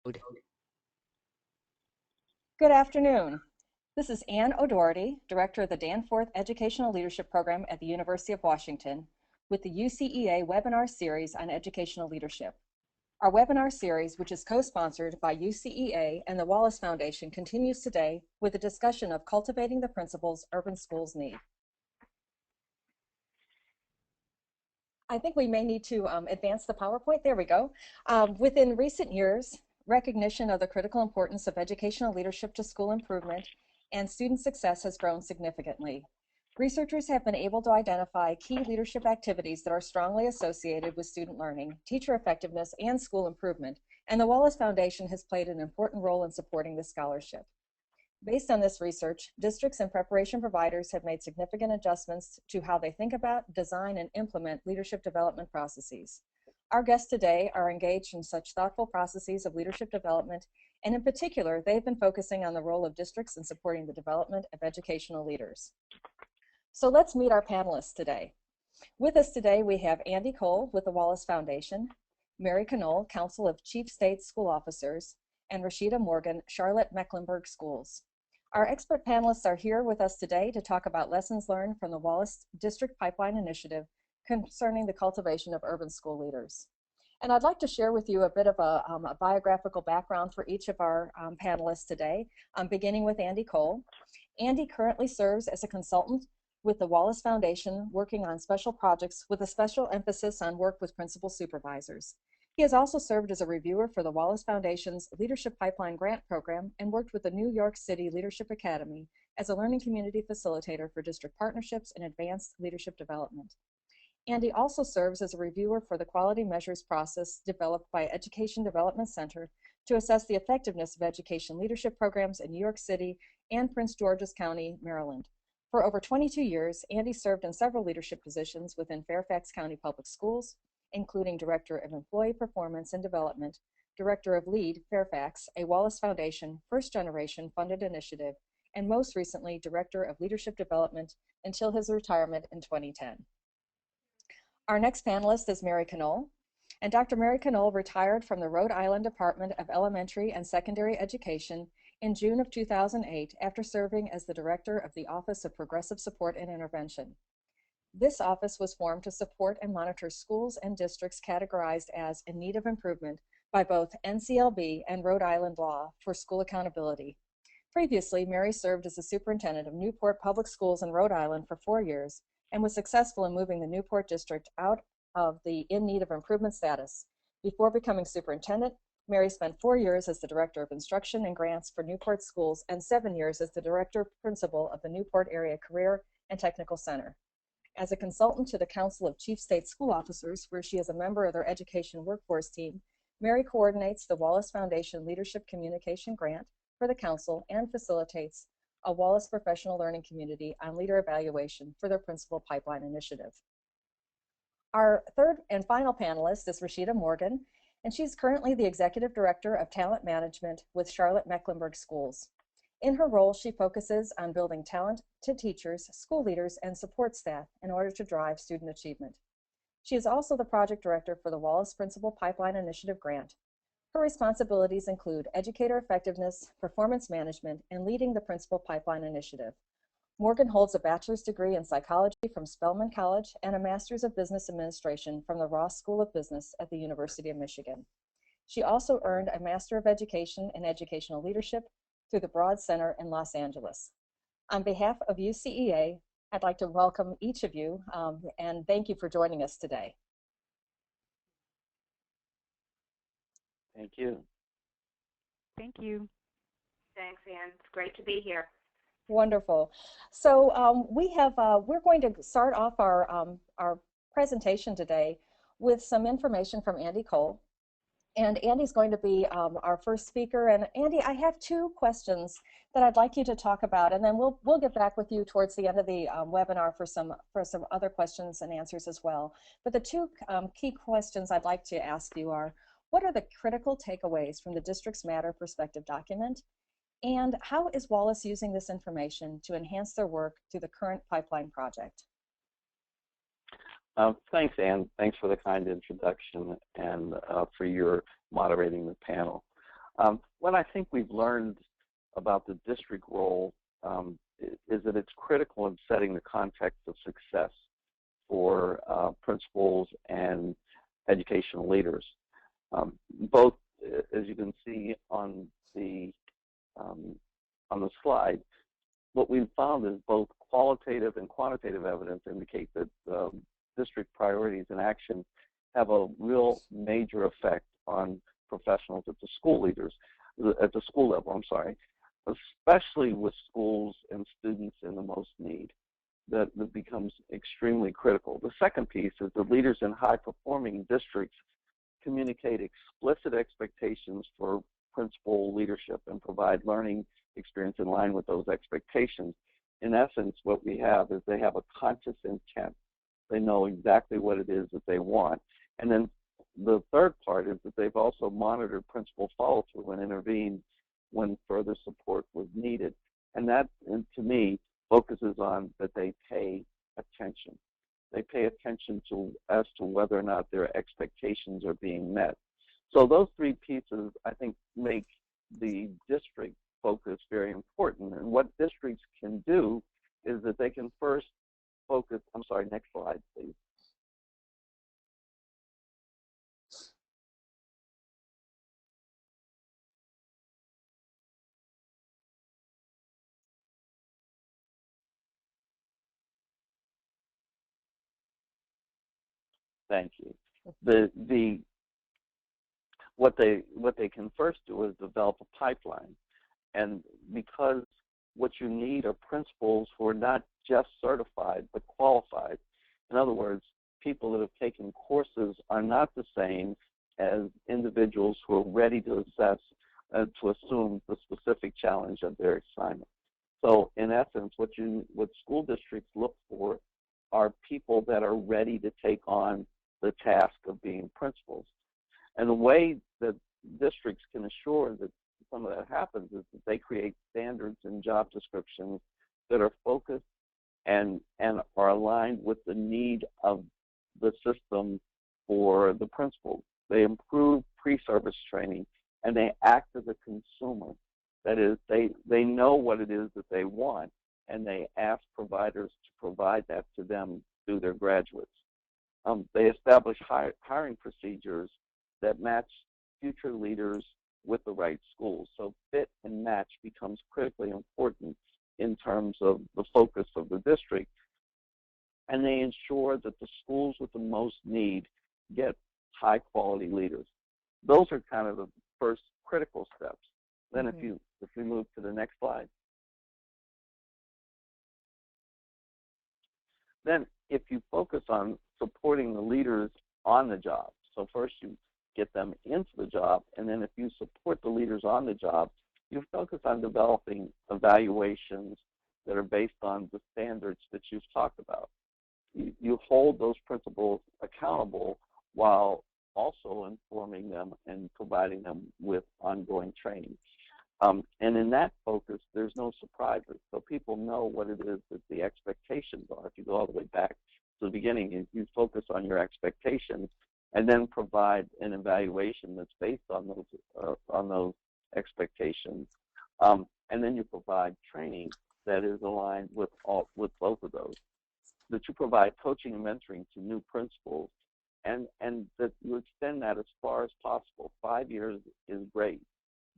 Good afternoon. This is Ann O'Doherty, Director of the Danforth Educational Leadership Program at the University of Washington, with the UCEA webinar series on educational leadership. Our webinar series, which is co-sponsored by UCEA and the Wallace Foundation, continues today with a discussion of cultivating the principles urban schools need. I think we may need to advance the PowerPoint. There we go. Within recent years, recognition of the critical importance of educational leadership to school improvement and student success has grown significantly. Researchers have been able to identify key leadership activities that are strongly associated with student learning, teacher effectiveness, and school improvement, and the Wallace Foundation has played an important role in supporting this scholarship. Based on this research, districts and preparation providers have made significant adjustments to how they think about, design, and implement leadership development processes. Our guests today are engaged in such thoughtful processes of leadership development, and in particular, they've been focusing on the role of districts in supporting the development of educational leaders. So let's meet our panelists today. With us today, we have Andy Cole with the Wallace Foundation, Mary Canole, Council of Chief State School Officers, and Rashidah Morgan, Charlotte-Mecklenburg Schools. Our expert panelists are here with us today to talk about lessons learned from the Wallace District Pipeline Initiative concerning the cultivation of urban school leaders. And I'd like to share with you a bit of a biographical background for each of our panelists today, beginning with Andy Cole. Andy currently serves as a consultant with the Wallace Foundation, working on special projects with a special emphasis on work with principal supervisors. He has also served as a reviewer for the Wallace Foundation's Leadership Pipeline Grant Program and worked with the New York City Leadership Academy as a learning community facilitator for district partnerships and advanced leadership development. Andy also serves as a reviewer for the quality measures process developed by Education Development Center to assess the effectiveness of education leadership programs in New York City and Prince George's County, Maryland. For over 22 years, Andy served in several leadership positions within Fairfax County Public Schools, including Director of Employee Performance and Development, Director of LEAD Fairfax, a Wallace Foundation first-generation funded initiative, and most recently, Director of Leadership Development until his retirement in 2010. Our next panelist is Mary Canole, and Dr. Mary Canole retired from the Rhode Island Department of Elementary and Secondary Education in June of 2008 after serving as the Director of the Office of Progressive Support and Intervention. This office was formed to support and monitor schools and districts categorized as in need of improvement by both NCLB and Rhode Island law for school accountability. Previously, Mary served as the superintendent of Newport Public Schools in Rhode Island for 4 years and was successful in moving the Newport district out of the in need of improvement status. Before becoming superintendent, Mary spent 4 years as the Director of Instruction and Grants for Newport Schools and 7 years as the Director Principal of the Newport Area Career and Technical Center. As a consultant to the Council of Chief State School Officers, where she is a member of their education workforce team, Mary coordinates the Wallace Foundation Leadership Communication Grant for the Council and facilitates a Wallace Professional Learning Community on leader evaluation for their Principal Pipeline Initiative. Our third and final panelist is Rashidah Morgan, and she's currently the Executive Director of Talent Management with Charlotte-Mecklenburg Schools. In her role, she focuses on building talent to teachers, school leaders, and support staff in order to drive student achievement. She is also the project director for the Wallace Principal Pipeline Initiative Grant. Her responsibilities include educator effectiveness, performance management, and leading the Principal Pipeline Initiative. Morgan holds a bachelor's degree in psychology from Spelman College and a master's of business administration from the Ross School of Business at the University of Michigan. She also earned a Master of Education in Educational Leadership through the Broad Center in Los Angeles. On behalf of UCEA, I'd like to welcome each of you and thank you for joining us today. Thank you. Thank you. Thanks, Ann. It's great to be here. Wonderful. So we're going to start off our presentation today with some information from Andy Cole. And Andy's going to be our first speaker. And Andy, I have 2 questions that I'd like you to talk about, and then we'll get back with you towards the end of the webinar for some other questions and answers as well. But the 2 key questions I'd like to ask you are, what are the critical takeaways from the Districts Matter Perspective document? And how is Wallace using this information to enhance their work through the current pipeline project? Thanks, Ann. Thanks for the kind introduction and for your moderating the panel. What I think we've learned about the district role is that it's critical in setting the context of success for principals and educational leaders. Both, as you can see on the slide, what we've found is both qualitative and quantitative evidence indicate that district priorities and action have a real major effect on professionals at the school level, especially with schools and students in the most need. That becomes extremely critical. The second piece is that leaders in high-performing districts communicate explicit expectations for principal leadership and provide learning experience in line with those expectations. In essence, what we have is they have a conscious intent. They know exactly what it is that they want. And then the third part is that they've also monitored principal follow-through and intervened when further support was needed. And that, to me, focuses on that they pay attention. They pay attention as to whether or not their expectations are being met. So those three pieces, I think, make the district focus very important. And what districts can do is that they can first focus, next slide, please. Thank you. What they can first do is develop a pipeline, and because what you need are principals who are not just certified but qualified. In other words, people that have taken courses are not the same as individuals who are ready to assess to assume the specific challenge of their assignment. So in essence, what school districts look for are people that are ready to take on the task of being principals. And the way that districts can assure that some of that happens is that they create standards and job descriptions that are focused and are aligned with the need of the system for the principals. They improve pre-service training, and they act as a consumer. That is, they know what it is that they want, and they ask providers to provide that to them through their graduates. They establish hiring procedures that match future leaders with the right schools. So fit and match becomes critically important in terms of the focus of the district. And they ensure that the schools with the most need get high quality leaders. Those are kind of the first critical steps. Then if we move to the next slide. Then if you focus on supporting the leaders on the job, so first you get them into the job, and then if you support the leaders on the job, you focus on developing evaluations that are based on the standards that you've talked about. You hold those principals accountable while also informing them and providing them with ongoing training. And in that focus, there's no surprises. So people know what it is that the expectations are. If you go all the way back to the beginning, you focus on your expectations and then provide an evaluation that's based on those expectations. And then you provide training that is aligned with both of those. That you provide coaching and mentoring to new principals, and that you extend that as far as possible. 5 years is great,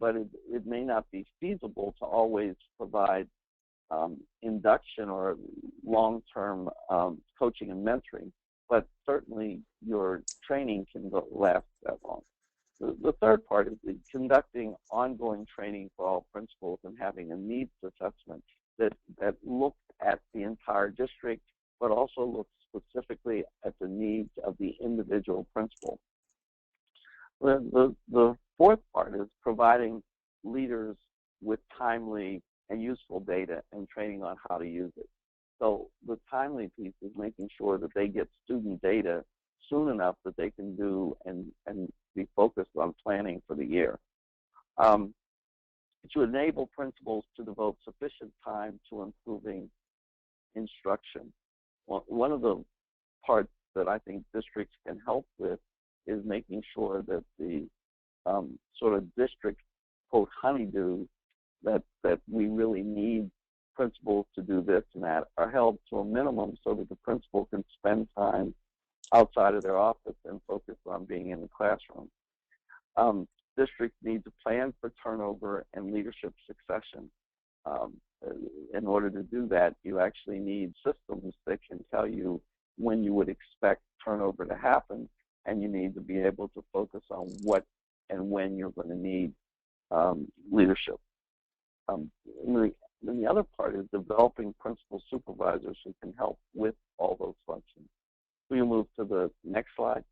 but it may not be feasible to always provide induction or long-term coaching and mentoring, but certainly your training can last that long. The third part is conducting ongoing training for all principals and having a needs assessment that looks at the entire district, but also looks specifically at the needs of the individual principal. The fourth part is providing leaders with timely and useful data and training on how to use it. So the timely piece is making sure that they get student data soon enough that they can do and be focused on planning for the year. To enable principals to devote sufficient time to improving instruction. One of the parts that I think districts can help with is making sure that the sort of district quote honeydew that we really need principals to do this and that are held to a minimum so that the principal can spend time outside of their office and focus on being in the classroom. Districts need to plan for turnover and leadership succession. In order to do that, you actually need systems that can tell you when you would expect turnover to happen, and you need to be able to focus on what and when you're going to need leadership. And the other part is developing principal supervisors who can help with all those functions. Will you move to the next slide?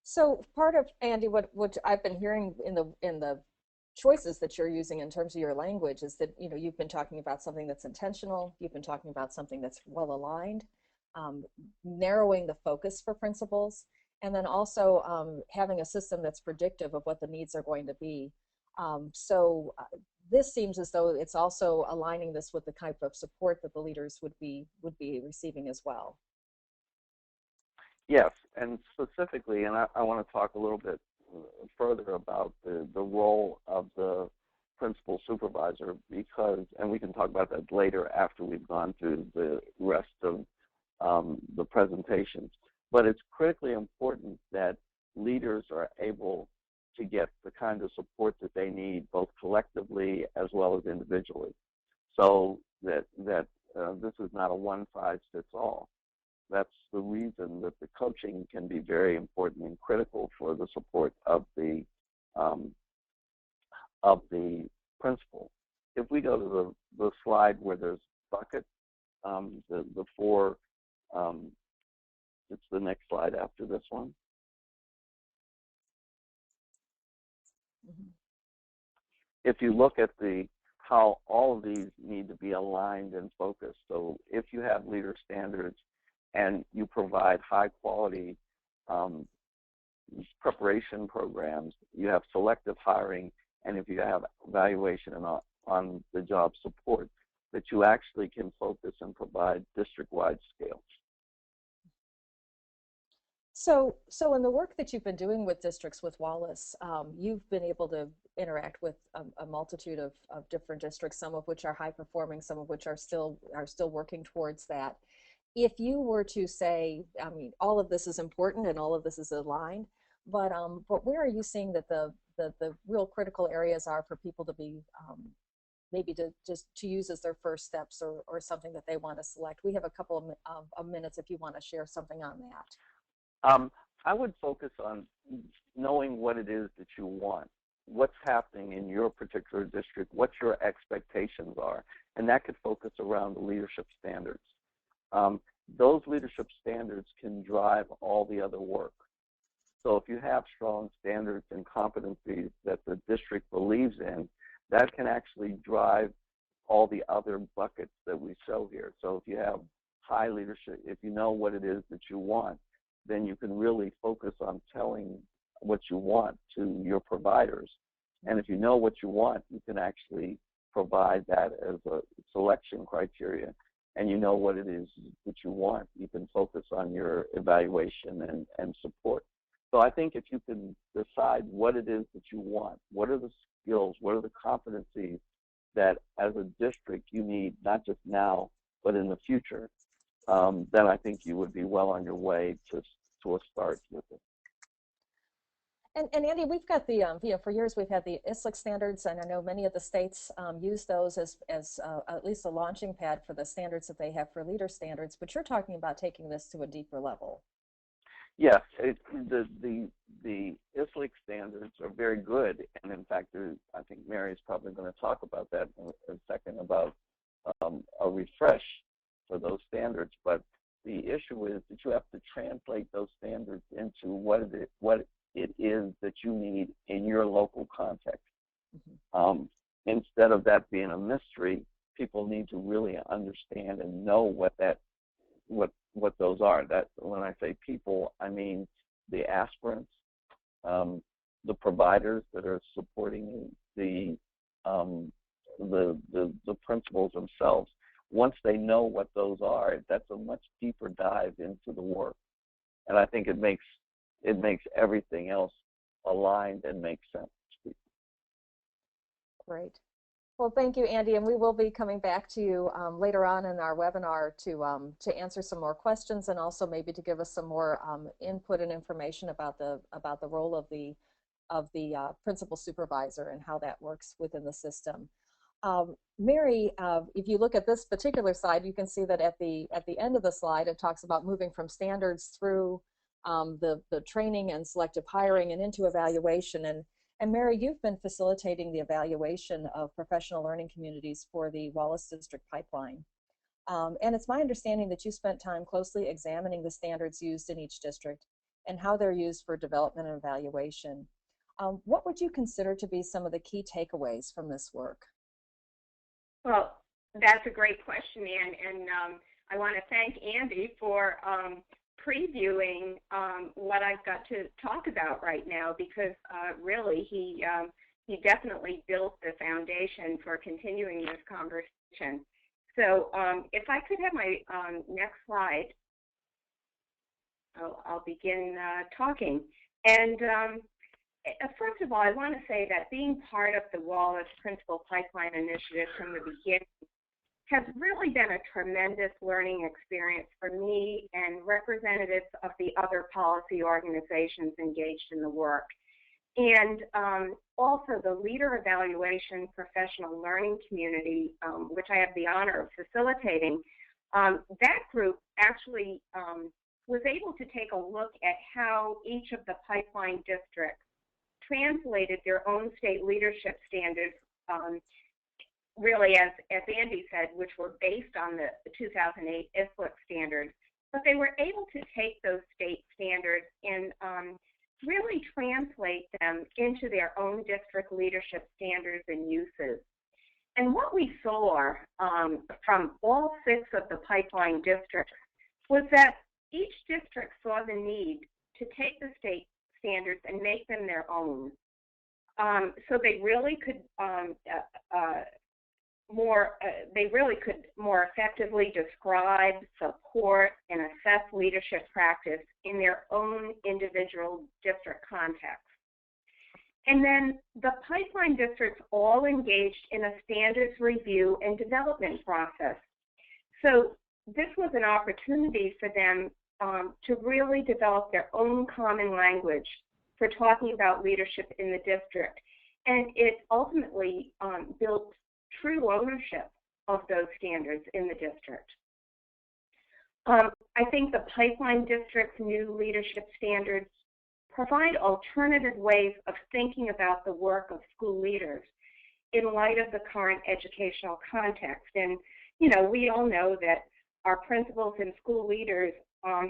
So part of, Andy, what I've been hearing in the choices that you're using in terms of your language is that, you know, you've been talking about something that's intentional, you've been talking about something that's well aligned, narrowing the focus for principals, and then also having a system that's predictive of what the needs are going to be. This seems as though it's also aligning this with the type of support that the leaders would be receiving as well. Yes, and specifically, and I want to talk a little bit further about the role of the principal supervisor, because, and we can talk about that later after we've gone through the rest of the presentations, but it's critically important that leaders are able to get the kind of support that they need, both collectively as well as individually, so that this is not a one-size-fits-all. That's the reason that the coaching can be very important and critical for the support of the principal. If we go to the slide where there's buckets, the four, it's the next slide after this one. If you look at how all of these need to be aligned and focused, so if you have leader standards and you provide high quality preparation programs, you have selective hiring, and if you have evaluation and on the job support, that you actually can focus and provide district-wide scale. So in the work that you've been doing with districts with Wallace, you've been able to interact with a multitude of different districts, some of which are high performing, some of which are still working towards that. If you were to say, I mean, all of this is important and all of this is aligned, but where are you seeing that the real critical areas are for people to be maybe to use as their first steps or something that they want to select? We have a couple of minutes if you want to share something on that. I would focus on knowing what it is that you want, what's happening in your particular district, what your expectations are, and that could focus around the leadership standards. Those leadership standards can drive all the other work. So if you have strong standards and competencies that the district believes in, that can actually drive all the other buckets that we show here. So if you have high leadership, if you know what it is that you want, then you can really focus on telling what you want to your providers. And if you know what you want, you can actually provide that as a selection criteria. And you know what it is that you want, you can focus on your evaluation and support. So I think if you can decide what it is that you want, what are the skills, what are the competencies that as a district you need, not just now, but in the future, then I think you would be well on your way to a start with it. And Andy, we've got the, for years we've had the ISLIC standards, and I know many of the states use those as at least a launching pad for the standards that they have for leader standards, but you're talking about taking this to a deeper level. Yes, the ISLIC standards are very good, and in fact, I think Mary's probably going to talk about that in a second, about a refresh for those standards, but the issue is that you have to translate those standards into what it is that you need in your local context. Mm-hmm. Instead of that being a mystery, people need to really understand and know what those are. That when I say people, I mean the aspirants, the providers that are supporting the principals themselves. once they know what those are, that's a much deeper dive into the work. And I think it makes everything else aligned and makes sense. Great. Well, thank you, Andy, and we will be coming back to you later on in our webinar to answer some more questions, and also maybe to give us some more input and information about the role of the principal supervisor and how that works within the system. Mary, if you look at this particular slide, you can see that at the end of the slide, it talks about moving from standards through the training and selective hiring and into evaluation. And Mary, you've been facilitating the evaluation of professional learning communities for the Wallace District Pipeline. And it's my understanding that you spent time closely examining the standards used in each district and how they're used for development and evaluation. What would you consider to be some of the key takeaways from this work? Well, that's a great question, Ann, and I want to thank Andy for previewing what I've got to talk about right now, because really he definitely built the foundation for continuing this conversation. So if I could have my next slide, I'll begin talking. And first of all, I want to say that being part of the Wallace Principal Pipeline Initiative from the beginning has really been a tremendous learning experience for me and representatives of the other policy organizations engaged in the work. And also the leader evaluation professional learning community, which I have the honor of facilitating, that group actually was able to take a look at how each of the pipeline districts translated their own state leadership standards, really, as Andy said, which were based on the 2008 ISLIC standards, but they were able to take those state standards and really translate them into their own district leadership standards and uses. And what we saw from all 6 of the pipeline districts was that each district saw the need to take the state standards and make them their own. So they really could more effectively describe, support, and assess leadership practice in their own individual district context. And then the pipeline districts all engaged in a standards review and development process. So this was an opportunity for them to really develop their own common language for talking about leadership in the district. And it ultimately built true ownership of those standards in the district. I think the pipeline district's new leadership standards provide alternative ways of thinking about the work of school leaders in light of the current educational context. And, you know, we all know that our principals and school leaders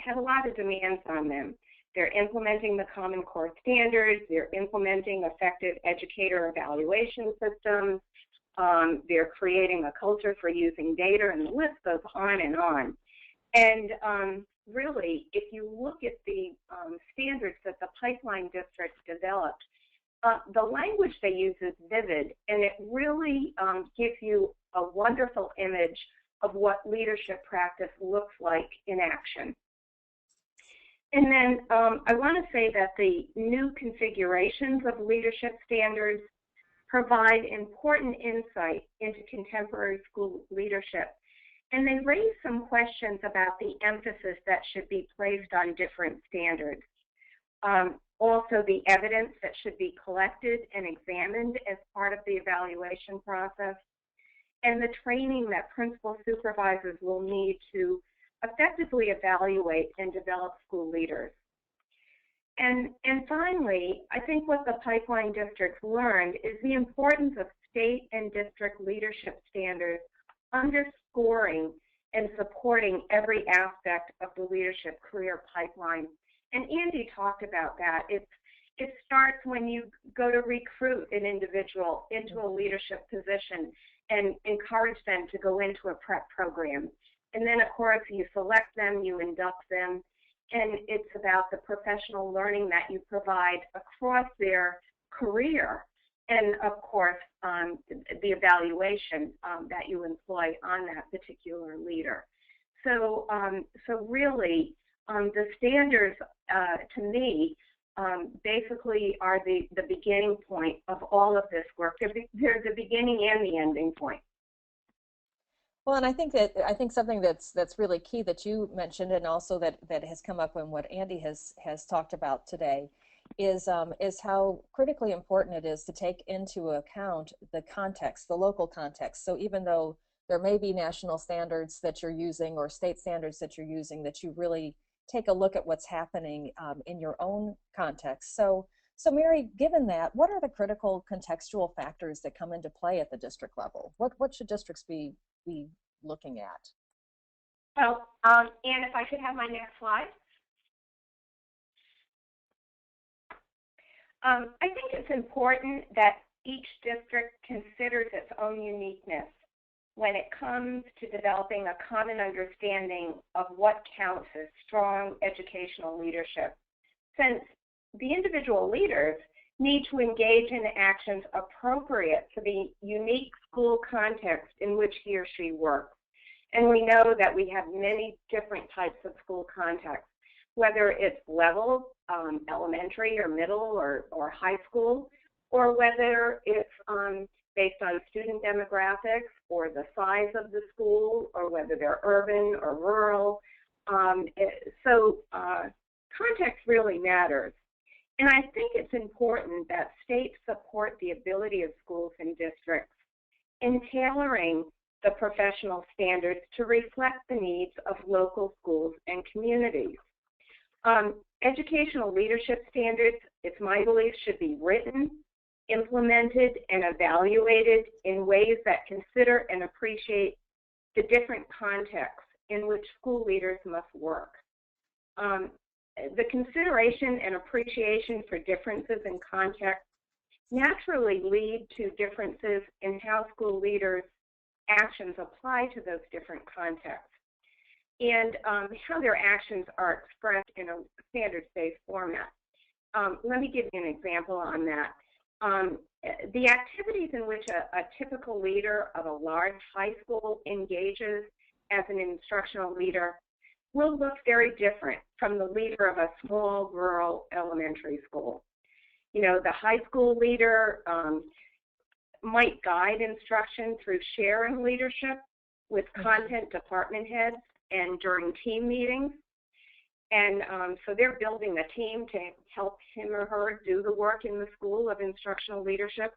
have a lot of demands on them. They're implementing the Common Core standards, they're implementing effective educator evaluation systems, they're creating a culture for using data, and the list goes on and on. And really, if you look at the standards that the pipeline districts developed, the language they use is vivid, and it really gives you a wonderful image of what leadership practice looks like in action. And then I want to say that the new configurations of leadership standards provide important insight into contemporary school leadership. And they raise some questions about the emphasis that should be placed on different standards. Also, the evidence that should be collected and examined as part of the evaluation process, and the training that principal supervisors will need to effectively evaluate and develop school leaders. And finally, I think what the pipeline districts learned is the importance of state and district leadership standards underscoring and supporting every aspect of the leadership career pipeline. And Andy talked about that. It starts when you go to recruit an individual into a leadership position and encourage them to go into a prep program. And then, of course, you select them, you induct them, and it's about the professional learning that you provide across their career and of course, the evaluation that you employ on that particular leader. So, so really, the standards, to me, basically are the beginning point of all of this work. They're the beginning and the ending point. Well, and I think something that's really key that you mentioned, and also that has come up in what Andy has talked about today, is how critically important it is to take into account the context, the local context. So even though there may be national standards that you're using or state standards that you're using, that you really take a look at what's happening in your own context. So Mary, given that, what are the critical contextual factors that come into play at the district level? What should districts be looking at? Well, Anne, if I could have my next slide. I think it's important that each district considers its own uniqueness when it comes to developing a common understanding of what counts as strong educational leadership, since the individual leaders need to engage in actions appropriate for the unique school context in which he or she works. And we know that we have many different types of school contexts, whether it's level, elementary or middle or high school, or whether it's based on student demographics or the size of the school, or whether they're urban or rural. So context really matters. And I think it's important that states support the ability of schools and districts in tailoring the professional standards to reflect the needs of local schools and communities. Educational leadership standards, it's my belief, should be written, implemented, and evaluated in ways that consider and appreciate the different contexts in which school leaders must work. The consideration and appreciation for differences in context naturally lead to differences in how school leaders' actions apply to those different contexts, and how their actions are expressed in a standards-based format. Let me give you an example on that. The activities in which a typical leader of a large high school engages as an instructional leader will look very different from the leader of a small rural elementary school. You know, the high school leader might guide instruction through sharing leadership with content department heads and during team meetings. And so they're building a team to help him or her do the work in the school of instructional leadership,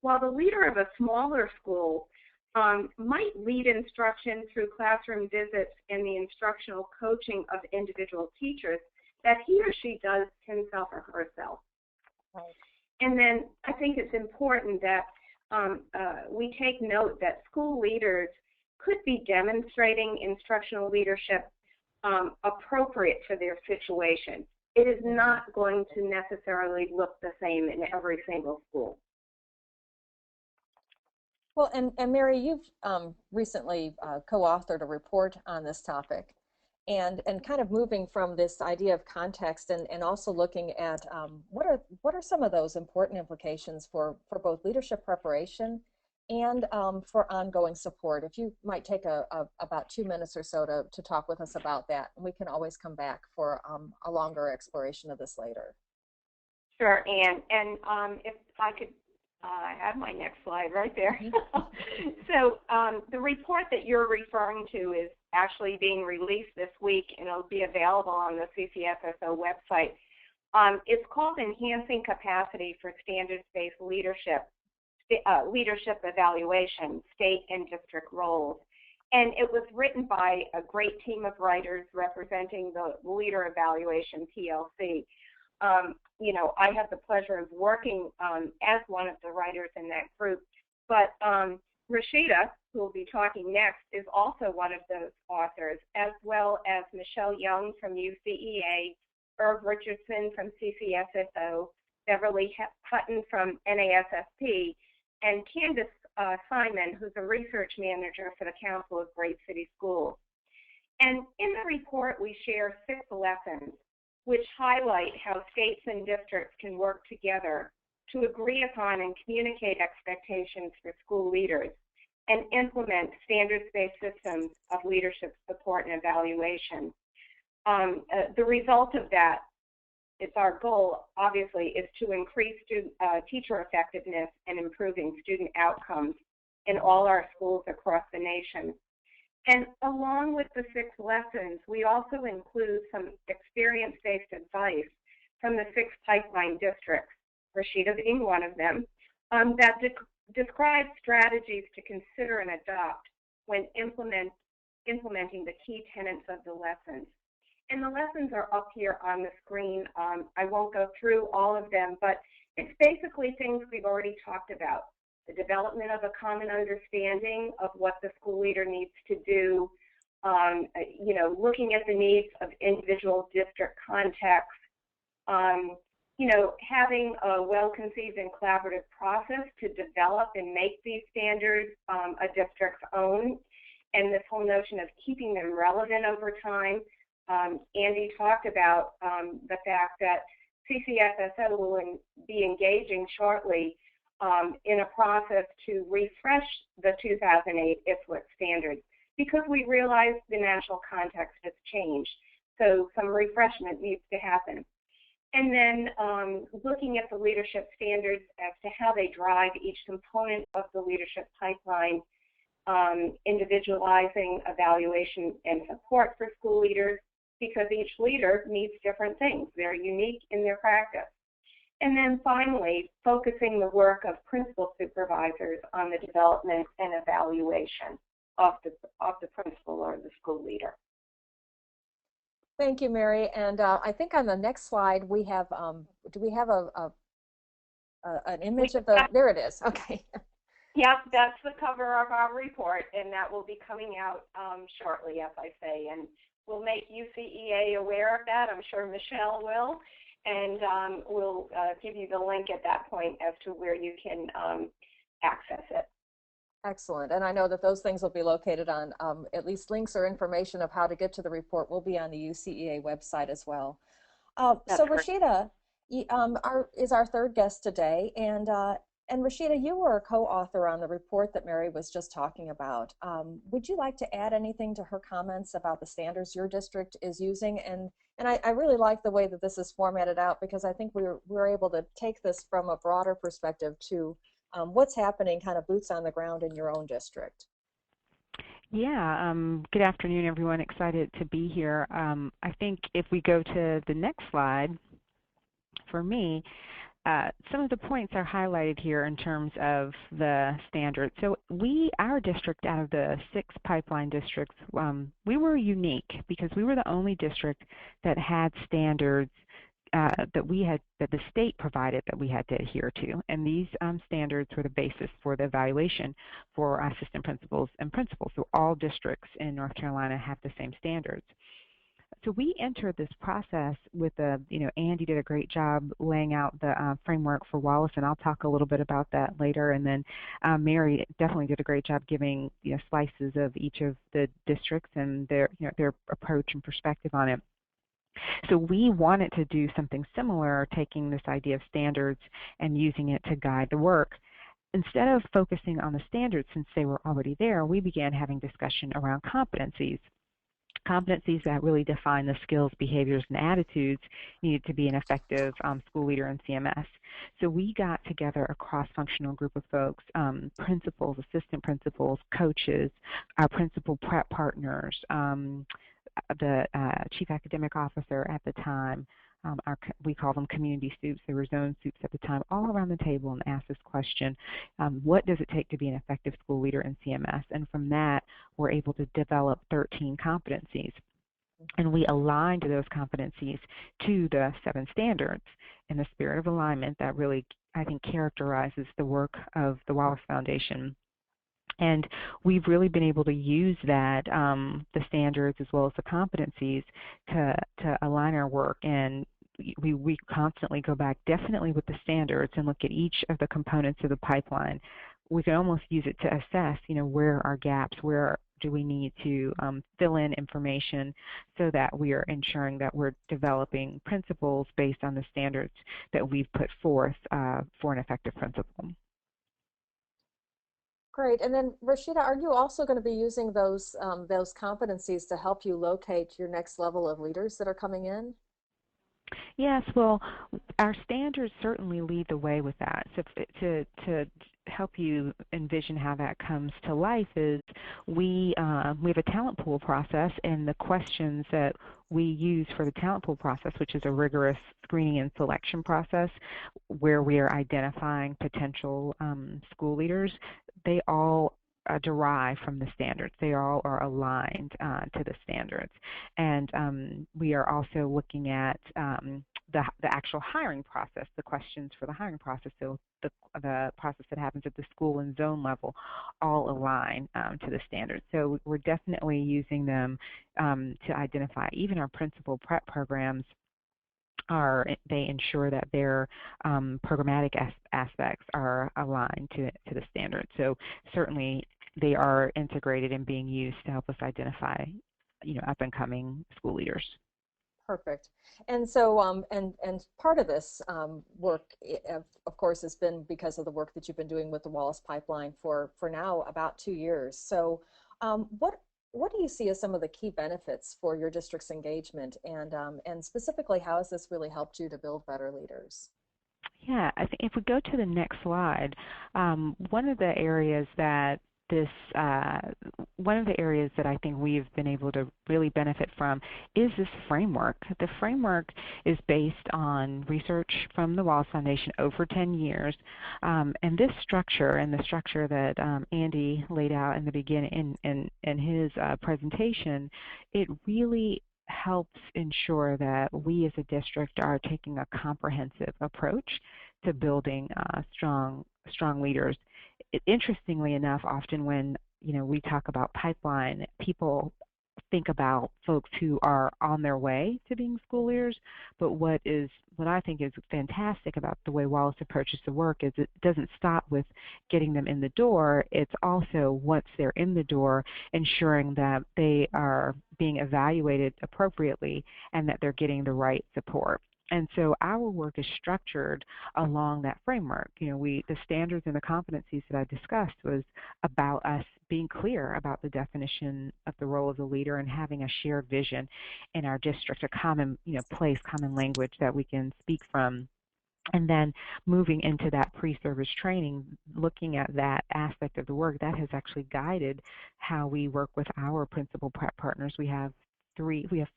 while the leader of a smaller school might lead instruction through classroom visits and the instructional coaching of individual teachers that he or she does himself or herself. Right. And then I think it's important that we take note that school leaders could be demonstrating instructional leadership appropriate for their situation. It is not going to necessarily look the same in every single school. Well, and Mary, you've recently co-authored a report on this topic, and kind of moving from this idea of context and also looking at what are some of those important implications for both leadership preparation and for ongoing support. If you might take about 2 minutes or so to talk with us about that, and we can always come back for a longer exploration of this later. Sure, Anne, and if I could I have my next slide right there. So the report that you're referring to is actually being released this week, and it'll be available on the CCSSO website. It's called Enhancing Capacity for Standards-Based Leadership, Leadership Evaluation, State and District Roles. And it was written by a great team of writers representing the Leader Evaluation PLC. You know, I have the pleasure of working as one of the writers in that group, but Rashidah, who will be talking next, is also one of those authors, as well as Michelle Young from UCEA, Irv Richardson from CCSSO, Beverly Hutton from NASSP, and Candace Simon, who's a research manager for the Council of Great City Schools. And in the report, we share 6 lessons which highlight how states and districts can work together to agree upon and communicate expectations for school leaders and implement standards-based systems of leadership support and evaluation. The result of that, it's our goal, obviously, is to increase teacher effectiveness and improving student outcomes in all our schools across the nation. And along with the 6 lessons, we also include some experience-based advice from the 6 pipeline districts, Rashidah being one of them, that describe strategies to consider and adopt when implementing the key tenets of the lessons. And the lessons are up here on the screen. I won't go through all of them, but it's basically things we've already talked about. The development of a common understanding of what the school leader needs to do, looking at the needs of individual district contexts, having a well-conceived and collaborative process to develop and make these standards a district's own, and this whole notion of keeping them relevant over time. Andy talked about the fact that CCSSO will be engaging shortly in a process to refresh the 2008 ISWIC standards because we realize the national context has changed. So some refreshment needs to happen. And then looking at the leadership standards as to how they drive each component of the leadership pipeline, individualizing evaluation and support for school leaders, because each leader needs different things. They're unique in their practice. And then finally, focusing the work of principal supervisors on the development and evaluation of the principal or the school leader. Thank you, Mary. And I think on the next slide we have, do we have an image of the, there it is, okay. Yep, that's the cover of our report, and that will be coming out shortly, as I say. And we'll make UCEA aware of that. I'm sure Michelle will. And we'll give you the link at that point as to where you can access it. Excellent. And I know that those things will be located on, at least links or information of how to get to the report will be on the UCEA website as well. So Rashidah is our third guest today. And Rashidah, you were a co-author on the report that Mary was just talking about. Would you like to add anything to her comments about the standards your district is using? And I really like the way that this is formatted out because I think we're able to take this from a broader perspective to what's happening kind of boots on the ground in your own district. Yeah, good afternoon, everyone. Excited to be here. I think if we go to the next slide, for me, some of the points are highlighted here in terms of the standards. So our district, out of the 6 pipeline districts, we were unique because we were the only district that had standards that the state provided that we had to adhere to. And these standards were the basis for the evaluation for assistant principals and principals. So all districts in North Carolina have the same standards. So we entered this process with Andy did a great job laying out the framework for Wallace, and I'll talk a little bit about that later. And then Mary definitely did a great job giving slices of each of the districts and their approach and perspective on it. So we wanted to do something similar, taking this idea of standards and using it to guide the work. Instead of focusing on the standards since they were already there, we began having discussion around competencies. Competencies that really define the skills, behaviors, and attitudes needed to be an effective school leader in CMS. So we got together a cross-functional group of folks, principals, assistant principals, coaches, our principal prep partners, the chief academic officer at the time, we call them community soups. They were zone soups at the time, all around the table and asked this question, what does it take to be an effective school leader in CMS? And from that, we're able to develop 13 competencies. And we aligned those competencies to the 7 standards in the spirit of alignment that really, I think, characterizes the work of the Wallace Foundation. And we've really been able to use that, the standards as well as the competencies to align our work. And we constantly go back definitely with the standards and look at each of the components of the pipeline. We can almost use it to assess, where are gaps, where do we need to fill in information so that we are ensuring that we're developing principles based on the standards that we've put forth for an effective principal. Great. And then, Rashidah, are you also going to be using those competencies to help you locate your next level of leaders that are coming in? Yes, well, our standards certainly lead the way with that. So to help you envision how that comes to life is we have a talent pool process, and the questions that we use for the talent pool process, which is a rigorous screening and selection process where we are identifying potential school leaders, they all derive from the standards. They all are aligned to the standards. And we are also looking at the actual hiring process, the questions for the hiring process, so the process that happens at the school and zone level, all align to the standards. So we're definitely using them to identify even our principal prep programs. They ensure that their programmatic aspects are aligned to the standards. So certainly they are integrated and being used to help us identify, up and coming school leaders. Perfect. And so, and part of this work, of course, has been because of the work that you've been doing with the Wallace Pipeline for now about 2 years. So, what do you see as some of the key benefits for your district's engagement, and specifically, how has this really helped you to build better leaders? Yeah, I think if we go to the next slide, one of the areas that I think we've been able to really benefit from is this framework. The framework is based on research from the Wallace Foundation over 10 years, and this structure and the structure that Andy laid out in the beginning in his presentation, it really helps ensure that we as a district are taking a comprehensive approach to building strong leaders. Interestingly enough, often when we talk about pipeline, people think about folks who are on their way to being school leaders, but what I think is fantastic about the way Wallace approaches the work is it doesn't stop with getting them in the door. It's also, once they're in the door, ensuring that they are being evaluated appropriately and that they're getting the right support. And so our work is structured along that framework. The standards and the competencies that I discussed was about us being clear about the definition of the role of the leader and having a shared vision in our district, a common place, common language that we can speak from. And then moving into that pre-service training, looking at that aspect of the work, that has actually guided how we work with our principal prep partners. We have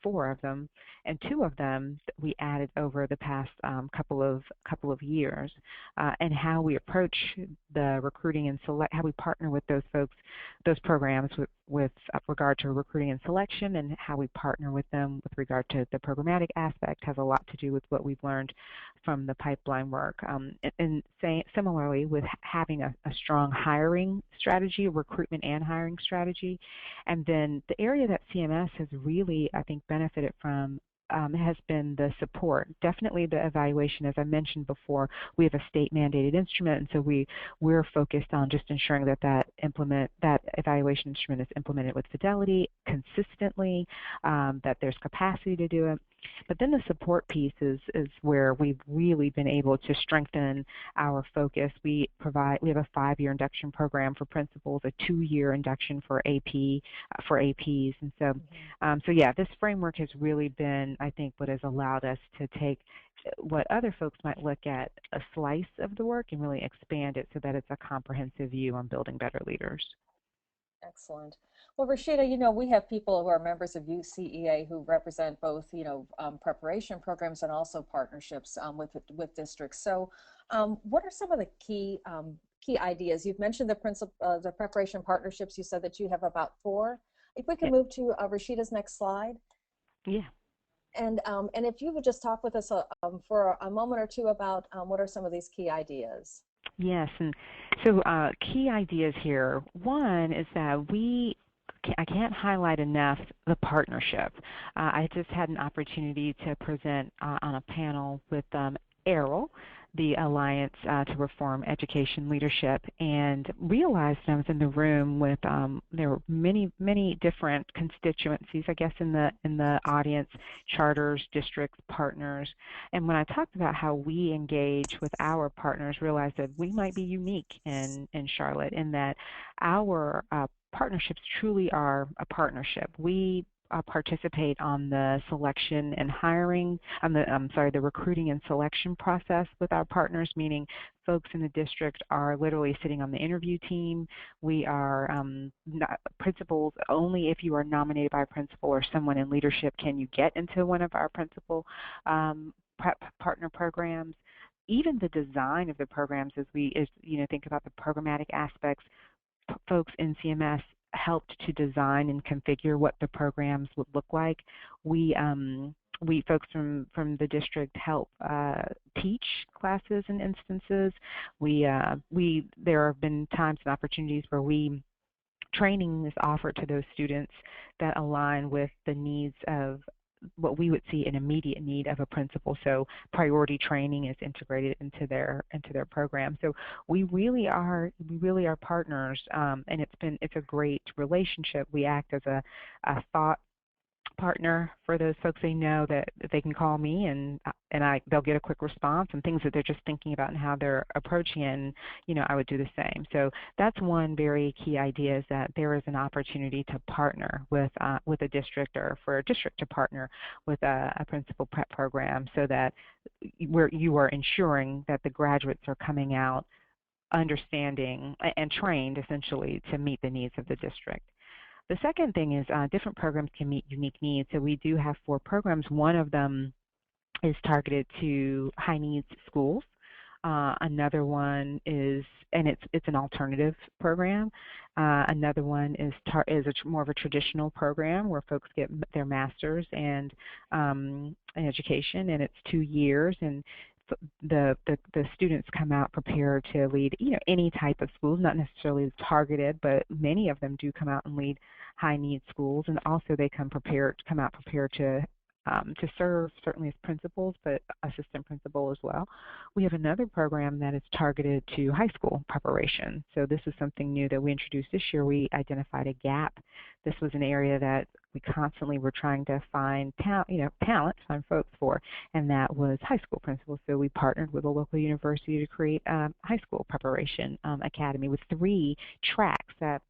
4 of them, and 2 of them we added over the past couple of years, and how we approach the recruiting and how we partner with those programs with regard to recruiting and selection, and how we partner with them with regard to the programmatic aspect has a lot to do with what we've learned from the pipeline work. And similarly with having a strong hiring strategy, recruitment and hiring strategy. And then the area that CMS has really, I think, benefited from has been the support. Definitely the evaluation, as I mentioned before, we have a state mandated instrument, and so we're focused on just ensuring that evaluation instrument is implemented with fidelity, consistently, that there's capacity to do it. But then the support piece is where we've really been able to strengthen our focus. We have a 5-year induction program for principals, a 2-year induction for APs, and so yeah, this framework has really been, I think, what has allowed us to take what other folks might look at a slice of the work and really expand it so that it's a comprehensive view on building better leaders. Excellent. Well, Rashidah, we have people who are members of UCEA who represent both, preparation programs and also partnerships with districts. So, what are some of the key ideas? You've mentioned the preparation partnerships. You said that you have about 4. If we could move to Rashidah's next slide. Yeah. And if you would just talk with us for a moment or two about what are some of these key ideas. Yes, and so key ideas here. One is that I can't highlight enough the partnership. I just had an opportunity to present on a panel with ARRL, the Alliance to Reform Education Leadership, and realized I was in the room with there were many different constituencies, I guess, in the audience: charters, districts, partners. And when I talked about how we engage with our partners, realized that we might be unique in Charlotte in that our partnerships truly are a partnership. We participate on the selection and hiring, the recruiting and selection process with our partners, meaning folks in the district are literally sitting on the interview team. We are principals. Only if you are nominated by a principal or someone in leadership can you get into one of our principal partner programs. Even the design of the programs, as think about the programmatic aspects, folks in CMS helped to design and configure what the programs would look like. We folks from the district help teach classes and instances. There have been times and opportunities where training is offered to those students that align with the needs of what we would see an immediate need of a principal. So priority training is integrated into their program. So we really are partners, and it's a great relationship. We act as a thought partner for those folks. They know that they can call me and they'll get a quick response and things that they're just thinking about and how they're approaching it, and I would do the same. So that's one very key idea, is that there is an opportunity to partner with a district, or for a district to partner with a principal prep program, so that you are ensuring that the graduates are coming out understanding and trained essentially to meet the needs of the district. The second thing is different programs can meet unique needs. So we do have 4 programs. One of them is targeted to high needs schools. Another one is, and it's an alternative program. Another one is more of a traditional program where folks get their master's and in education, and it's 2 years, and the students come out prepared to lead any type of schools, not necessarily targeted, but many of them do come out and lead high need schools, and also they come out prepared to serve certainly as principals, but assistant principal as well. We have another program that is targeted to high school preparation. So this is something new that we introduced this year. We identified a gap. This was an area that we constantly were trying to find find folks for, and that was high school principals. So we partnered with a local university to create a high school preparation academy with 3 tracks that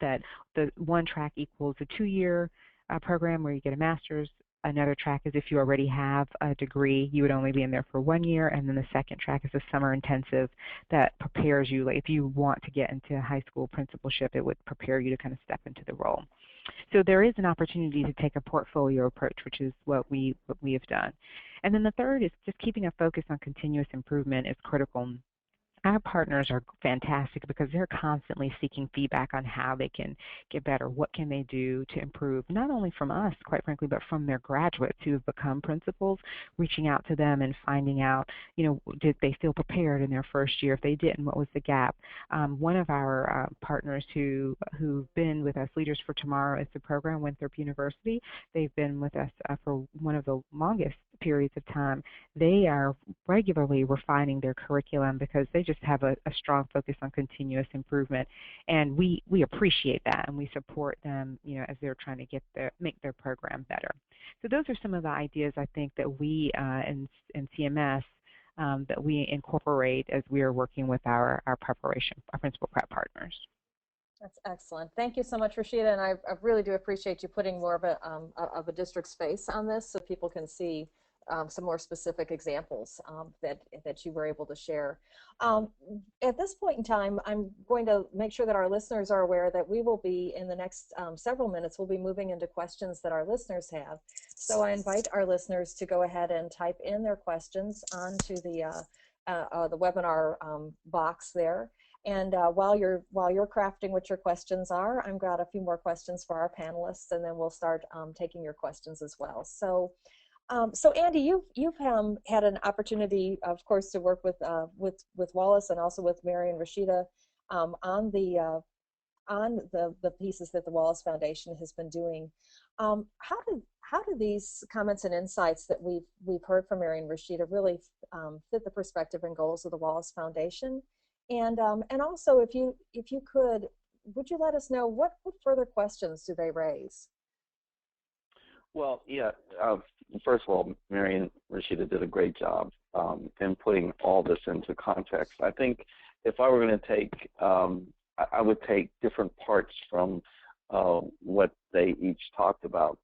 the one track equals a 2-year program where you get a master's. Another track is if you already have a degree, you would only be in there for 1 year, and then the second track is a summer intensive that prepares you. Like if you want to get into high school principalship, it would prepare you to kind of step into the role. So there is an opportunity to take a portfolio approach, which is what we have done. And then the third is just keeping a focus on continuous improvement is critical. Our partners are fantastic because they're constantly seeking feedback on how they can get better. What can they do to improve, not only from us, quite frankly, but from their graduates who have become principals, reaching out to them and finding out, did they feel prepared in their first year? If they didn't, what was the gap? One of our partners who've been with us, Leaders for Tomorrow, is the program, Winthrop University. They've been with us for one of the longest periods of time. They are regularly refining their curriculum because they just have a strong focus on continuous improvement, and we appreciate that, and we support them as they're trying to make their program better. So those are some of the ideas I think that we in CMS that we incorporate as we are working with our principal prep partners. That's excellent. Thank you so much, Rashidah, and I really do appreciate you putting more of a district space on this so people can see some more specific examples that you were able to share. At this point in time, I'm going to make sure that our listeners are aware that we will be, in the next several minutes, we'll be moving into questions that our listeners have. So I invite our listeners to go ahead and type in their questions onto the webinar box there. And while you're crafting what your questions are, I've got a few more questions for our panelists, and then we'll start taking your questions as well. So Andy, you've had an opportunity, of course, to work with Wallace and also with Mary and Rashidah on the pieces that the Wallace Foundation has been doing. How do these comments and insights that we've heard from Mary and Rashidah really fit the perspective and goals of the Wallace Foundation? And also, if you could, would you let us know what further questions do they raise? Well, yeah. First of all, Mary and Rashidah did a great job in putting all this into context. I think if I were going to take, I would take different parts from what they each talked about.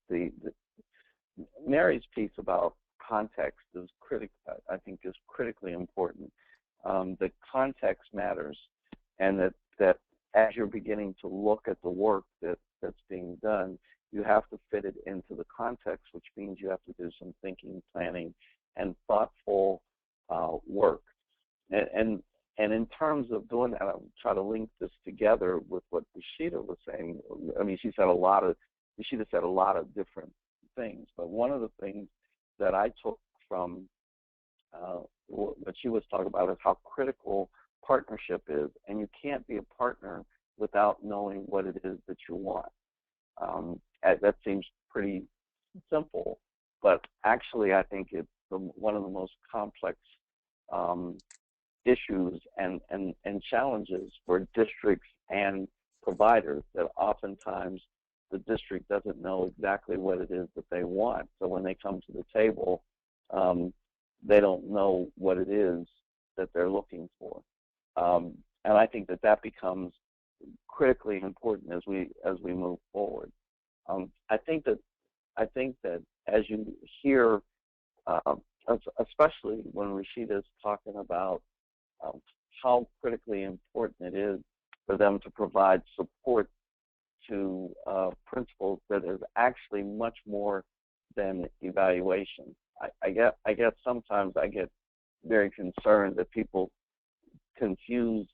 Mary's piece about context is I think is critically important. The context matters, and that as you're beginning to look at the work that's being done, you have to fit it into the context, which means you have to do some thinking, planning, and thoughtful work. And in terms of doing that, I'll try to link this together with what Rashidah was saying. I mean, Rashidah said a lot of different things, but one of the things that I took from what she was talking about is how critical partnership is, and you can't be a partner without knowing what it is that you want. That seems pretty simple, but actually I think it's one of the most complex issues and challenges for districts and providers, that oftentimes the district doesn't know exactly what it is that they want. So when they come to the table, they don't know what it is that they're looking for. And I think that becomes critically important as we move forward. I think that as you hear, especially when Rashidah is talking about how critically important it is for them to provide support to principals, that is actually much more than evaluation. I guess sometimes I get very concerned that people confuse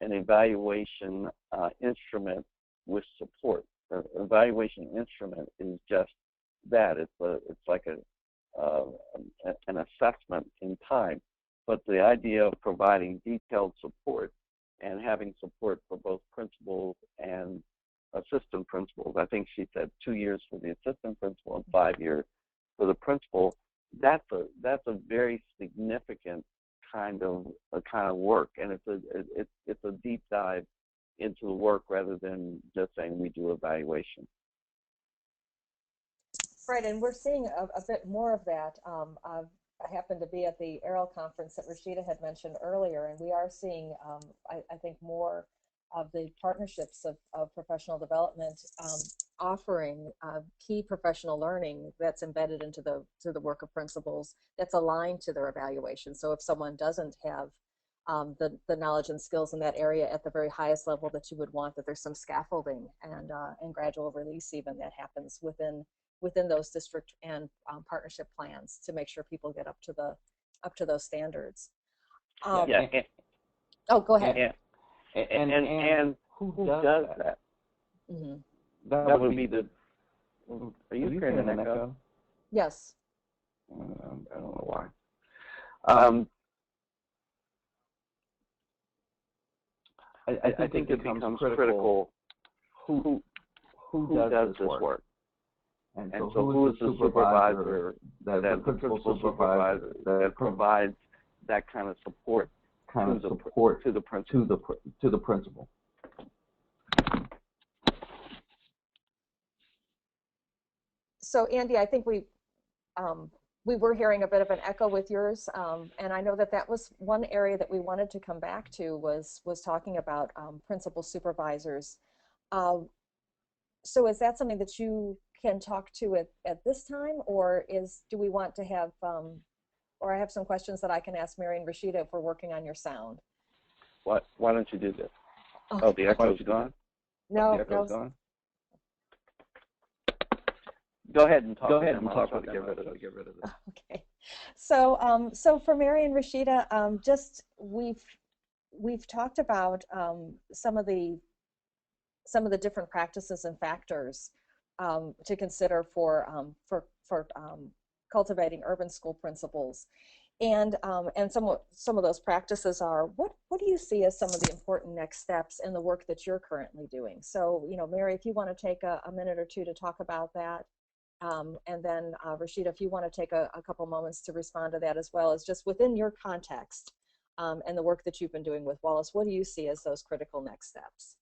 an evaluation instrument with support. An evaluation instrument is just that. It's like an assessment in time. But the idea of providing detailed support and having support for both principals and assistant principals, I think she said 2 years for the assistant principal and 5 years for the principal, that's a very significant kind of work, and it's a deep dive into the work rather than just saying we do evaluation. Right, and we're seeing a bit more of that. I happened to be at the Arrow conference that Rashidah had mentioned earlier, and we are seeing, I think, more of the partnerships of professional development offering key professional learning that's embedded into the work of principals, that's aligned to their evaluation. So if someone doesn't have the knowledge and skills in that area at the very highest level that you would want, that there's some scaffolding and gradual release even that happens within those district and partnership plans to make sure people get up to those standards. Oh, go ahead. Yeah. And who does that? Mm-hmm. That would be the. Are you hearing an echo? Yes. I don't know why. I think it becomes critical who does this work. And so who is the supervisor, the principal supervisor that provides that kind of support to the principal. So Andy, I think we were hearing a bit of an echo with yours, and I know that was one area that we wanted to come back to was talking about principal supervisors. So is that something that you can talk to at this time, or do we want to have, or I have some questions that I can ask Mary and Rashidah if we're working on your sound. Why don't you do this? Oh, the echo's gone? No, the echo's gone? Go ahead and talk. Go ahead and talk. Get rid of it. Okay. So, so for Mary and Rashidah, just we've talked about some of the different practices and factors to consider for cultivating urban school principals, and some of those practices are what do you see as some of the important next steps in the work that you're currently doing? So, Mary, if you want to take a minute or two to talk about that. And then Rashidah, if you want to take a couple moments to respond to that, as well as just within your context and the work that you've been doing with Wallace, what do you see as those critical next steps?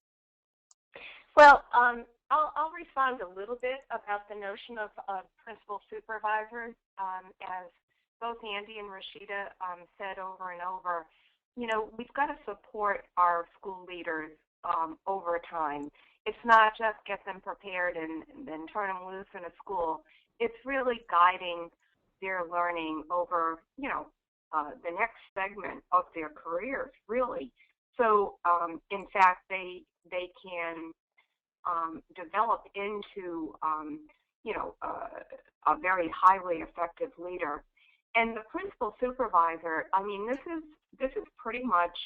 Well, I'll respond a little bit about the notion of principal supervisors. As both Andy and Rashidah said over and over, you know, we've got to support our school leaders over time. It's not just get them prepared and then turn them loose in a school. It's really guiding their learning over, you know, the next segment of their careers, really. So, in fact, they can develop into, you know, a very highly effective leader. And the principal supervisor, I mean, this is pretty much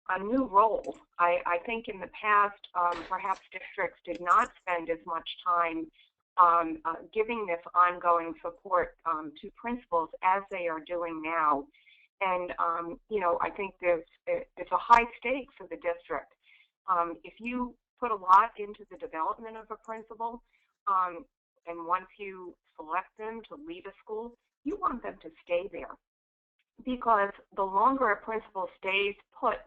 a new role. I think in the past, perhaps districts did not spend as much time giving this ongoing support to principals as they are doing now. And, you know, I think it's a high stake for the district. If you put a lot into the development of a principal, and once you select them to lead a school, you want them to stay there. Because the longer a principal stays put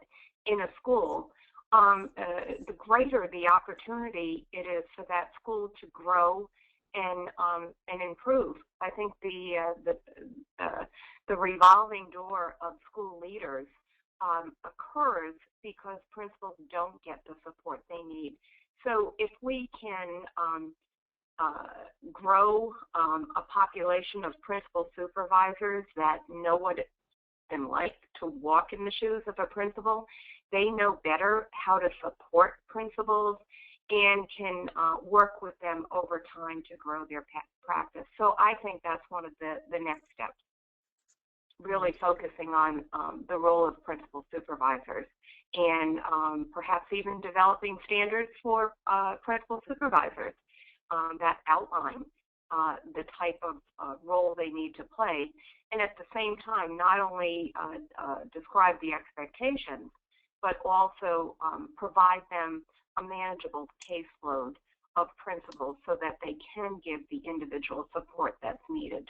in a school, the greater the opportunity it is for that school to grow and improve. I think the revolving door of school leaders occurs because principals don't get the support they need. So if we can grow a population of principal supervisors that know what it's been like to walk in the shoes of a principal, they know better how to support principals and can work with them over time to grow their practice. So I think that's one of the next steps, really focusing on the role of principal supervisors and perhaps even developing standards for principal supervisors that outline the type of role they need to play, and at the same time not only describe the expectations, but also provide them a manageable caseload of principals so that they can give the individual support that's needed.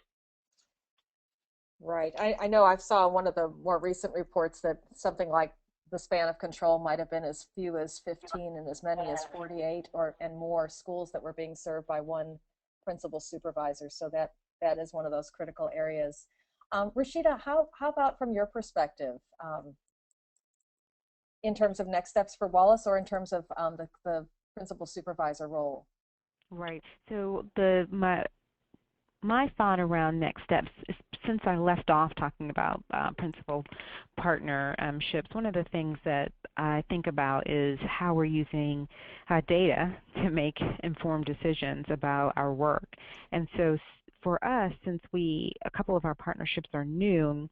Right. I know I saw one of the more recent reports that something like the span of control might have been as few as 15 and as many as 48 and more schools that were being served by one principal supervisor. So that is one of those critical areas. Rashidah, how about from your perspective, in terms of next steps for Wallace, or in terms of the principal supervisor role? Right. So my thought around next steps is, since I left off talking about principal partnerships, one of the things that I think about is how we're using data to make informed decisions about our work. And so for us, since a couple of our partnerships are new,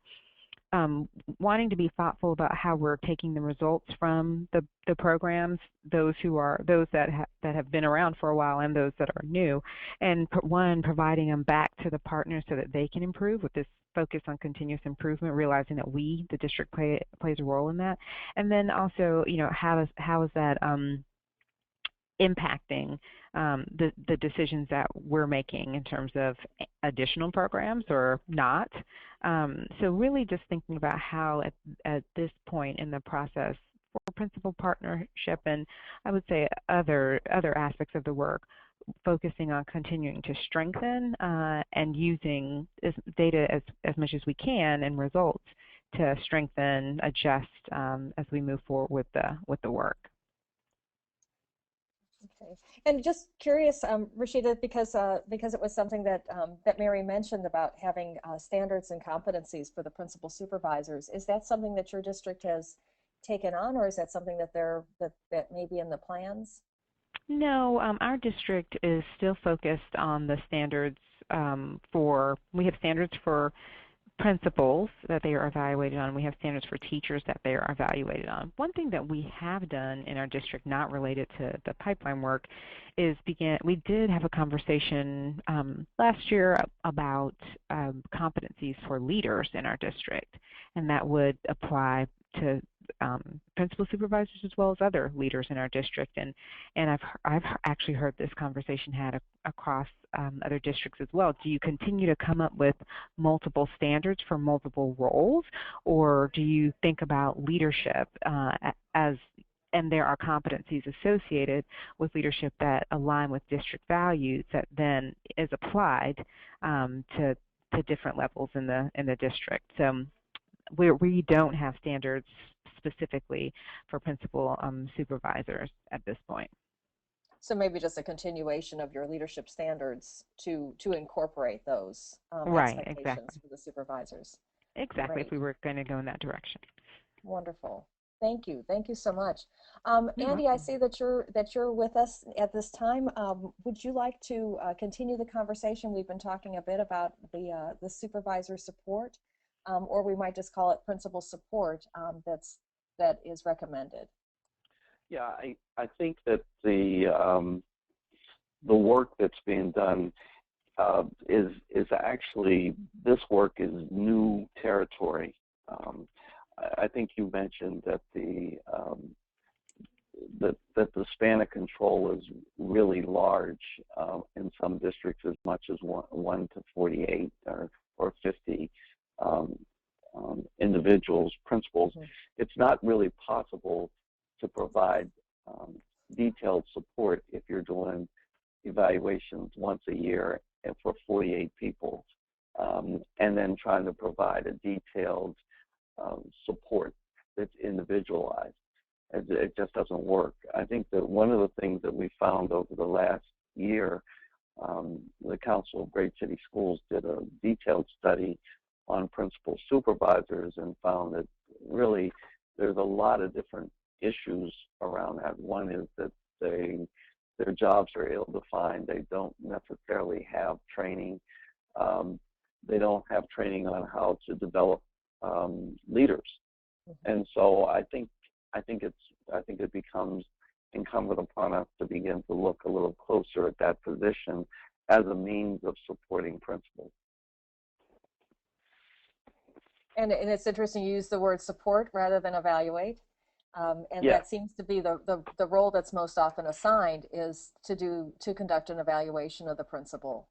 wanting to be thoughtful about how we're taking the results from the programs, those that have been around for a while and those that are new, and providing them back to the partners so that they can improve with this focus on continuous improvement, realizing that we, the district, plays a role in that, and then also, you know, how is that impacting the decisions that we're making in terms of additional programs or not. So really just thinking about how at this point in the process for principal partnership, and I would say other aspects of the work, focusing on continuing to strengthen and using data as much as we can and results to strengthen, adjust as we move forward with the work. Okay, and just curious, Rashidah, because it was something that that Mary mentioned about having standards and competencies for the principal supervisors. Is that something that your district has taken on, or is that something that that may be in the plans? No, our district is still focused on the standards we have standards for principals that they are evaluated on. We have standards for teachers that they are evaluated on. One thing that we have done in our district, not related to the pipeline work, is we did have a conversation last year about competencies for leaders in our district, and that would apply to principal supervisors as well as other leaders in our district. And I've actually heard this conversation had across other districts as well. Do you continue to come up with multiple standards for multiple roles, or do you think about leadership and there are competencies associated with leadership that align with district values that then is applied to different levels in the district? So we don't have standards specifically for principal supervisors at this point. So maybe just a continuation of your leadership standards to incorporate those Right, expectations exactly. for the supervisors. Exactly, Great. if we were going to go in that direction. Wonderful. Thank you. Thank you so much. You're Andy, welcome. I see that you're with us at this time. Would you like to continue the conversation? We've been talking a bit about the supervisor support, or we might just call it principal support that is recommended. Yeah, I think that the work that's being done is actually, this work is new territory. I think you mentioned that that the span of control is really large in some districts, as much as 1 to 48 or 50 individuals, principals. Mm-hmm. It's not really possible to provide detailed support if you're doing evaluations once a year and for 48 people, and then trying to provide a detailed support that's individualized. It just doesn't work. I think that one of the things that we found over the last year, the Council of Great City Schools did a detailed study on principal supervisors and found that really there's a lot of different issues around that. One is that their jobs are ill-defined. They don't necessarily have training. They don't have training on how to develop leaders. Mm-hmm. And so I think it becomes incumbent upon us to begin to look a little closer at that position as a means of supporting principals. And it's interesting you use the word support rather than evaluate. And yeah, that seems to be the role that's most often assigned, is to conduct an evaluation of the principal.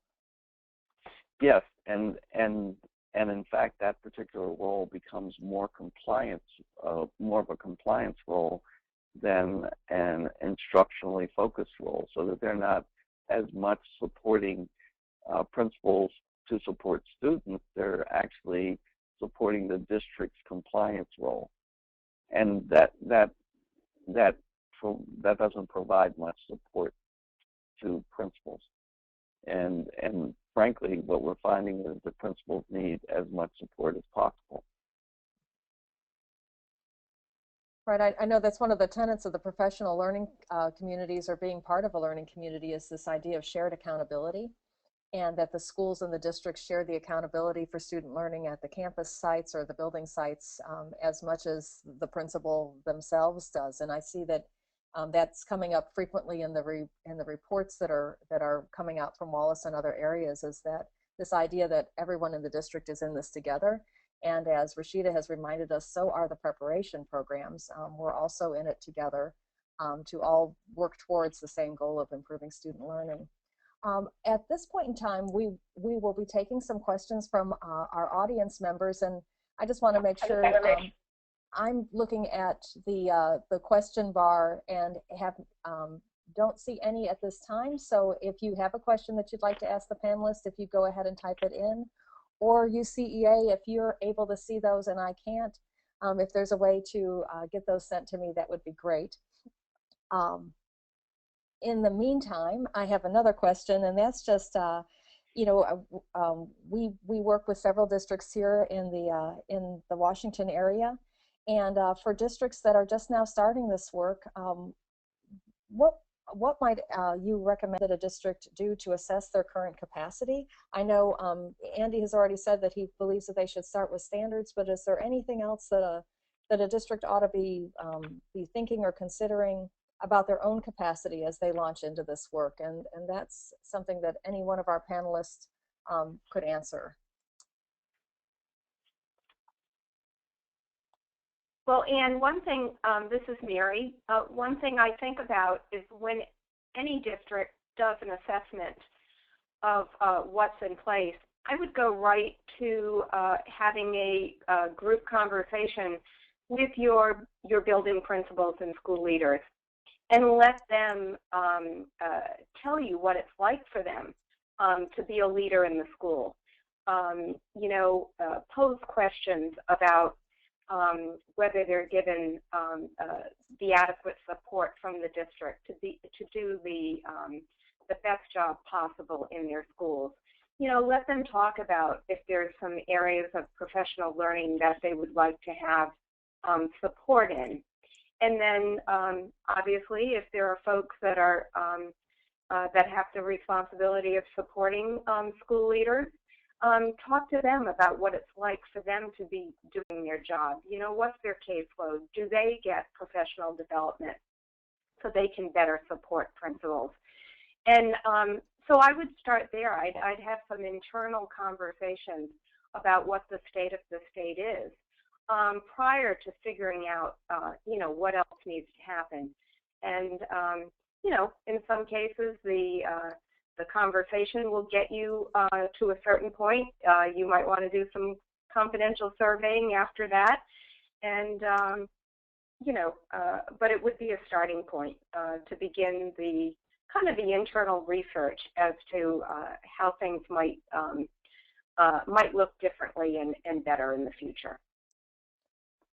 Yes, and in fact, that particular role becomes more of a compliance role than an instructionally focused role, so that they're not as much supporting principals to support students. They're actually supporting the district's compliance role, and that doesn't provide much support to principals. And frankly, what we're finding is that principals need as much support as possible. Right. I know that's one of the tenets of the professional learning communities, or being part of a learning community, is this idea of shared accountability, and that the schools and the districts share the accountability for student learning at the campus sites or the building sites as much as the principal themselves does. And I see that that's coming up frequently in the reports that are coming out from Wallace and other areas, is that this idea that everyone in the district is in this together. And as Rashidah has reminded us, so are the preparation programs. We're also in it together to all work towards the same goal of improving student learning. At this point in time, we will be taking some questions from our audience members, and I just want to make sure I'm looking at the question bar and don't see any at this time. So if you have a question that you'd like to ask the panelists, if you go ahead and type it in, or UCEA, if you're able to see those and I can't, if there's a way to get those sent to me, that would be great. In the meantime, I have another question, and that's just, we work with several districts here in the Washington area, and for districts that are just now starting this work, what might you recommend that a district do to assess their current capacity? I know Andy has already said that he believes that they should start with standards, but is there anything else that a district ought to be thinking or considering about their own capacity as they launch into this work? And that's something that any one of our panelists could answer. Well, Anne, one thing, this is Mary, one thing I think about is when any district does an assessment of what's in place, I would go right to having a group conversation with your building principals and school leaders and let them tell you what it's like for them to be a leader in the school. Pose questions about whether they're given the adequate support from the district to do the best job possible in their schools. Let them talk about if there's some areas of professional learning that they would like to have support in. And then, obviously, if there are folks that are that have the responsibility of supporting school leaders, talk to them about what it's like for them to be doing their job. What's their caseload? Do they get professional development so they can better support principals? And so I would start there. I'd have some internal conversations about what the state of the state is prior to figuring out, what else needs to happen. And, in some cases, the conversation will get you to a certain point. You might want to do some confidential surveying after that. And, but it would be a starting point to begin the the internal research as to how things might look differently and better in the future.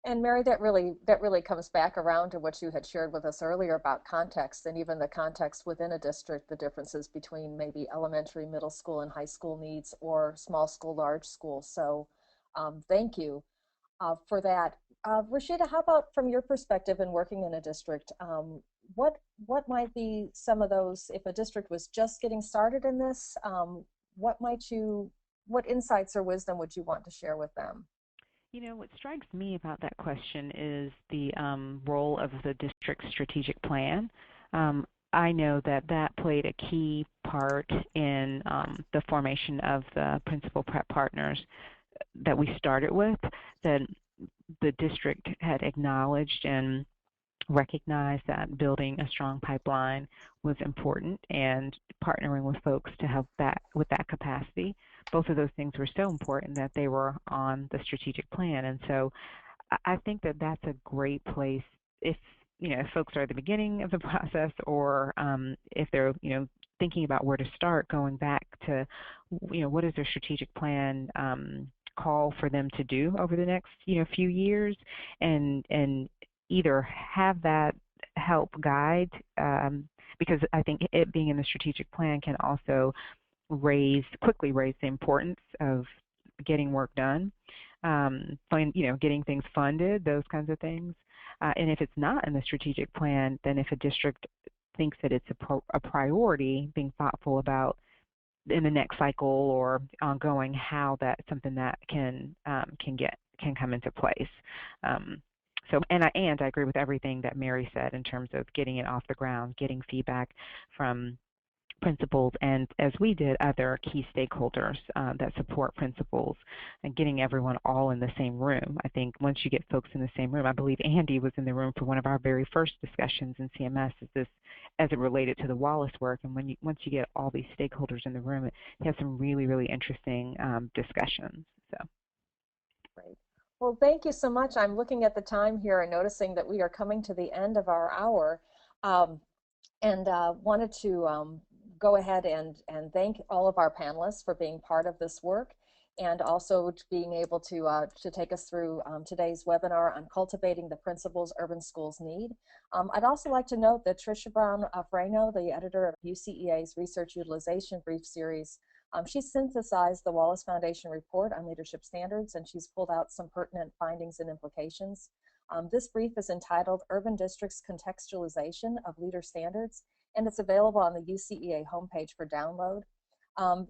And Mary, that really comes back around to what you had shared with us earlier about context, and even the context within a district, the differences between maybe elementary, middle school, and high school needs, or small school, large school. So thank you for that. Rashidah, how about from your perspective in working in a district, what might be some of those, if a district was just getting started in this, what insights or wisdom would you want to share with them? What strikes me about that question is the role of the district's strategic plan. I know that played a key part in the formation of the principal prep partners that we started with, that the district had acknowledged and recognized that building a strong pipeline was important and partnering with folks to help that with that capacity. Both of those things were so important that they were on the strategic plan. And so I think that that's a great place if folks are at the beginning of the process, or if they're thinking about where to start, going back to what is their strategic plan call for them to do over the next few years, and either have that help guide, because I think it being in the strategic plan can also quickly raise the importance of getting work done, getting things funded, those kinds of things. And if it's not in the strategic plan, then if a district thinks that it's a priority, being thoughtful about in the next cycle or ongoing how that's something that can come into place. And I agree with everything that Mary said in terms of getting it off the ground, getting feedback from principals, and as we did, other key stakeholders that support principals, and getting everyone all in the same room. I think once you get folks in the same room, I believe Andy was in the room for one of our very first discussions in CMS as it related to the Wallace work, and once you get all these stakeholders in the room, it has some really, really interesting discussions. So. Great. Well, thank you so much. I'm looking at the time here and noticing that we are coming to the end of our hour, and wanted to go ahead and thank all of our panelists for being part of this work, and also being able to take us through today's webinar on cultivating the principles urban schools need. I'd also like to note that Tricia Brown-Frano, the editor of UCEA's Research Utilization Brief Series, she synthesized the Wallace Foundation report on leadership standards, and she's pulled out some pertinent findings and implications. This brief is entitled Urban Districts Contextualization of Leader Standards, and it's available on the UCEA homepage for download.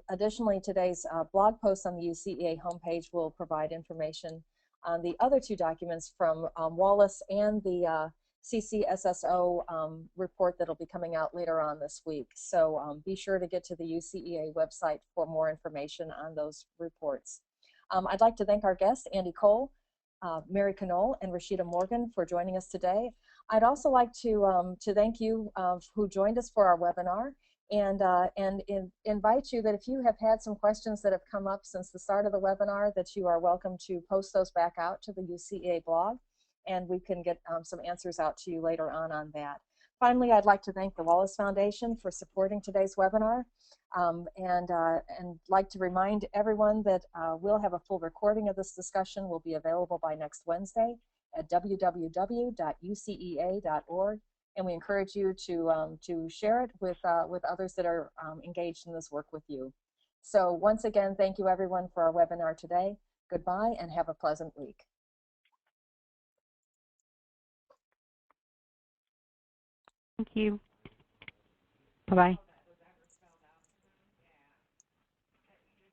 Additionally, today's blog post on the UCEA homepage will provide information on the other two documents from Wallace and the CCSSO report that'll be coming out later on this week. So be sure to get to the UCEA website for more information on those reports. I'd like to thank our guest, Andy Cole, Mary Canole and Rashidah Morgan for joining us today. I'd also like to thank you who joined us for our webinar, and invite you that if you have had some questions that have come up since the start of the webinar, that you are welcome to post those back out to the UCEA blog, and we can get some answers out to you later on that. Finally, I'd like to thank the Wallace Foundation for supporting today's webinar, and like to remind everyone that we'll have a full recording of this discussion will be available by next Wednesday at www.ucea.org, and we encourage you to share it with others that are engaged in this work with you. So once again, thank you everyone for our webinar today. Goodbye and have a pleasant week. Thank you. Bye-bye.